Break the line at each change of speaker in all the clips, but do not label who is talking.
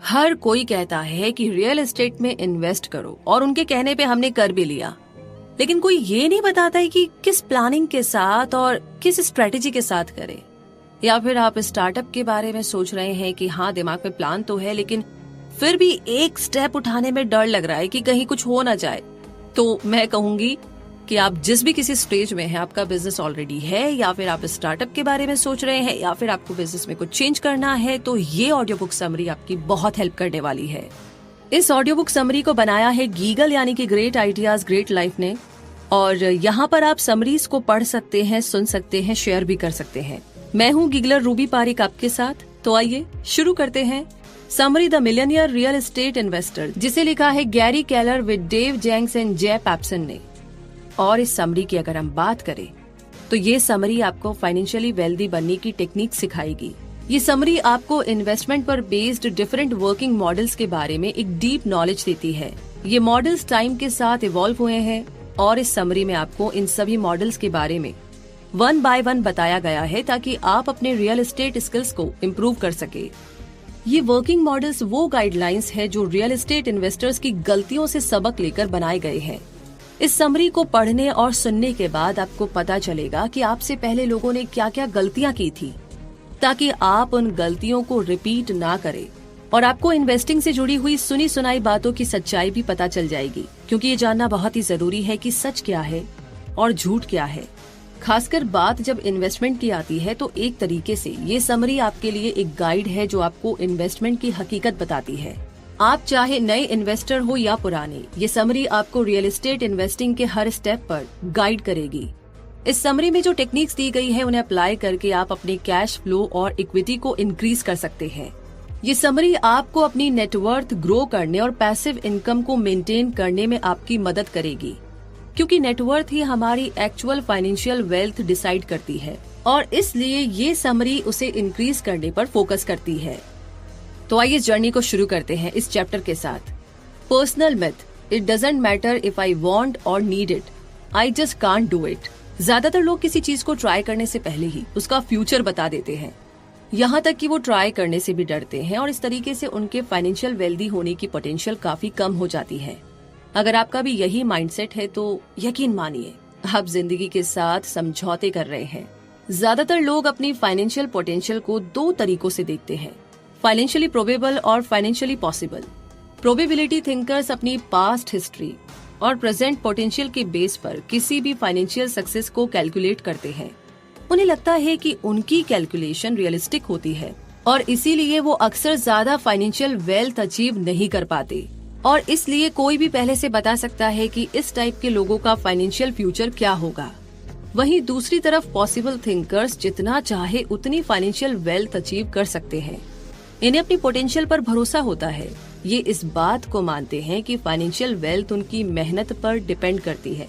हर कोई कहता है कि रियल एस्टेट में इन्वेस्ट करो और उनके कहने पे हमने कर भी लिया, लेकिन कोई ये नहीं बताता है कि किस प्लानिंग के साथ और किस स्ट्रेटेजी के साथ करें। या फिर आप स्टार्टअप के बारे में सोच रहे हैं कि हाँ, दिमाग में प्लान तो है, लेकिन फिर भी एक स्टेप उठाने में डर लग रहा है कि कहीं कुछ हो ना जाए। तो मैं कहूंगी कि आप जिस भी किसी स्टेज में हैं, आपका बिजनेस ऑलरेडी है या फिर आप स्टार्टअप के बारे में सोच रहे हैं या फिर आपको बिजनेस में कुछ चेंज करना है, तो ये ऑडियो बुक समरी आपकी बहुत हेल्प करने वाली है। इस ऑडियो बुक समरी को बनाया है गीगल यानी कि ग्रेट आइडियाज ग्रेट लाइफ ने, और यहाँ पर आप समरीज को पढ़ सकते हैं, सुन सकते हैं, शेयर भी कर सकते हैं। मैं हूँ गिगलर रूबी पारिक आपके साथ। तो आइए शुरू करते हैं। Summary the millionaire real estate investor, जिसे लिखा है Gary Keller with Dave Jenks and Jay Papasan ने। और इस समरी की अगर हम बात करें तो ये समरी आपको फाइनेंशियली वेल्दी बनने की टेक्निक सिखाएगी। ये समरी आपको इन्वेस्टमेंट पर बेस्ड डिफरेंट वर्किंग मॉडल्स के बारे में एक डीप नॉलेज देती है। ये मॉडल्स टाइम के साथ इवॉल्व हुए हैं और इस समरी में आपको इन सभी मॉडल्स के बारे में 1 by 1 बताया गया है ताकि आप अपने रियल एस्टेट स्किल्स को इम्प्रूव कर सके। ये वर्किंग मॉडल्स वो गाइडलाइंस है जो रियल एस्टेट इन्वेस्टर्स की गलतियों से सबक लेकर बनाए गए हैं। इस समरी को पढ़ने और सुनने के बाद आपको पता चलेगा कि आपसे पहले लोगों ने क्या क्या गलतियां की थी, ताकि आप उन गलतियों को रिपीट ना करें। और आपको इन्वेस्टिंग से जुड़ी हुई सुनी सुनाई बातों की सच्चाई भी पता चल जाएगी, क्योंकि ये जानना बहुत ही जरूरी है कि सच क्या है और झूठ क्या है। खासकर बात जब इन्वेस्टमेंट की आती है तो एक तरीके से ये समरी आपके लिए एक गाइड है जो आपको इन्वेस्टमेंट की हकीकत बताती है। आप चाहे नए इन्वेस्टर हो या पुराने, ये समरी आपको रियल एस्टेट इन्वेस्टिंग के हर स्टेप पर गाइड करेगी। इस समरी में जो टेक्निक्स दी गई है उन्हें अप्लाई करके आप अपने कैश फ्लो और इक्विटी को इंक्रीज कर सकते हैं। ये समरी आपको अपनी नेटवर्थ ग्रो करने और पैसिव इनकम को मेंटेन करने में आपकी मदद करेगी, क्योंकि नेटवर्थ ही हमारी एक्चुअल फाइनेंशियल वेल्थ डिसाइड करती है और इसलिए ये समरी उसे इंक्रीज करने पर फोकस करती है। तो आइए जर्नी को शुरू करते हैं इस चैप्टर के साथ। Personal myth, it doesn't matter if I want or need it, I just can't do it. ज्यादातर लोग किसी चीज को ट्राई करने से पहले ही उसका फ्यूचर बता देते हैं, यहाँ तक कि वो ट्राई करने से भी डरते हैं और इस तरीके से उनके फाइनेंशियल वेल्दी होने की पोटेंशियल काफी कम हो जाती है। अगर आपका भी यही माइंडसेट है तो यकीन मानिए आप जिंदगी के साथ समझौते कर रहे हैं। ज्यादातर लोग अपनी फाइनेंशियल पोटेंशियल को 2 तरीकों से देखते हैं, फाइनेंशियली प्रोबेबल और फाइनेंशियली पॉसिबल। प्रोबेबिलिटी थिंकर्स अपनी पास्ट हिस्ट्री और प्रेजेंट पोटेंशियल के बेस पर किसी भी फाइनेंशियल सक्सेस को कैलकुलेट करते हैं। उन्हें लगता है कि उनकी कैलकुलेशन रियलिस्टिक होती है और इसीलिए वो अक्सर ज्यादा फाइनेंशियल वेल्थ अचीव नहीं कर पाते, और इसलिए कोई भी पहले से बता सकता है कि इस टाइप के लोगों का फाइनेंशियल फ्यूचर क्या होगा। वहीं दूसरी तरफ पॉसिबल थिंकर्स जितना चाहे उतनी फाइनेंशियल वेल्थ अचीव कर सकते हैं। इन्हें अपनी पोटेंशियल पर भरोसा होता है। ये इस बात को मानते हैं कि फाइनेंशियल वेल्थ उनकी मेहनत पर डिपेंड करती है,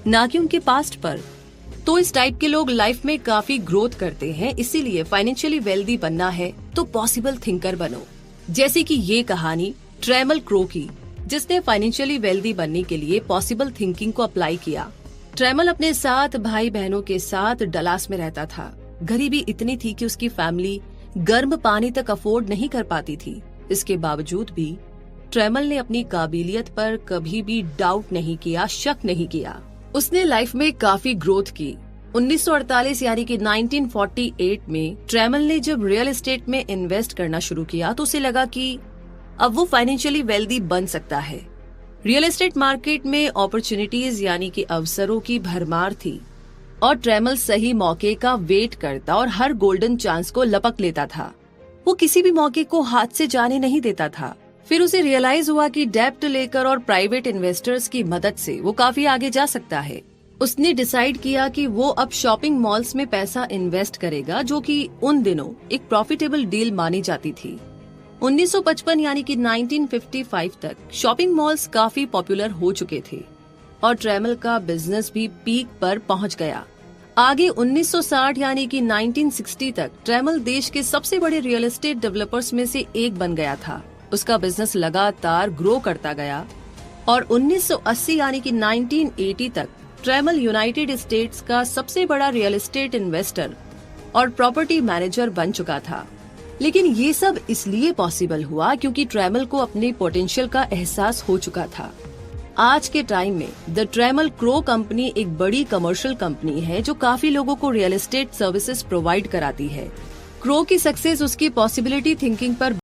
ना कि उनके पास्ट पर। तो इस टाइप के लोग लाइफ में काफी ग्रोथ करते हैं, इसीलिए फाइनेंशियली वेल्दी बनना है तो पॉसिबल थिंकर बनो। जैसे कि ये कहानी ट्रेमल क्रो की, जिसने फाइनेंशियली वेल्दी बनने के लिए पॉसिबल थिंकिंग को अप्लाई किया। ट्रेमल अपने 7 भाई बहनों के साथ डलास में रहता था। गरीबी इतनी थी कि उसकी फैमिली गर्म पानी तक अफोर्ड नहीं कर पाती थी। इसके बावजूद भी ट्रेमल ने अपनी काबिलियत पर कभी भी डाउट नहीं किया, शक नहीं किया। उसने लाइफ में काफी ग्रोथ की। 1948 यानी कि 1948 में ट्रेमल ने जब रियल एस्टेट में इन्वेस्ट करना शुरू किया तो उसे लगा कि अब वो फाइनेंशियली वेल्दी बन सकता है। रियल एस्टेट मार्केट में अपॉर्चुनिटीज यानी कि अवसरों की भरमार थी और ट्रेमल सही मौके का वेट करता और हर गोल्डन चांस को लपक लेता था। वो किसी भी मौके को हाथ से जाने नहीं देता था। फिर उसे रियलाइज हुआ कि डेब्ट लेकर और प्राइवेट इन्वेस्टर्स की मदद से वो काफी आगे जा सकता है। उसने डिसाइड किया कि वो अब शॉपिंग मॉल्स में पैसा इन्वेस्ट करेगा, जो कि उन दिनों एक प्रॉफिटेबल डील मानी जाती थी। 1955 यानी कि 1955 तक शॉपिंग मॉल्स काफी पॉपुलर हो चुके थे और ट्रेमल का बिजनेस भी पीक पर पहुंच गया। आगे 1960 यानी कि 1960 तक ट्रेमल देश के सबसे बड़े रियल एस्टेट डेवलपर्स में से एक बन गया था। उसका बिजनेस लगातार ग्रो करता गया और 1980 यानी कि 1980 तक ट्रेमल यूनाइटेड स्टेट्स का सबसे बड़ा रियल एस्टेट इन्वेस्टर और प्रॉपर्टी मैनेजर बन चुका था। लेकिन ये सब इसलिए पॉसिबल हुआ क्योंकि ट्रेमल को अपने पोटेंशियल का एहसास हो चुका था। आज के टाइम में द ट्रेमल क्रो कंपनी एक बड़ी कमर्शियल कंपनी है जो काफी लोगों को रियल एस्टेट सर्विसेज प्रोवाइड कराती है। क्रो की सक्सेस उसकी पॉसिबिलिटी थिंकिंग पर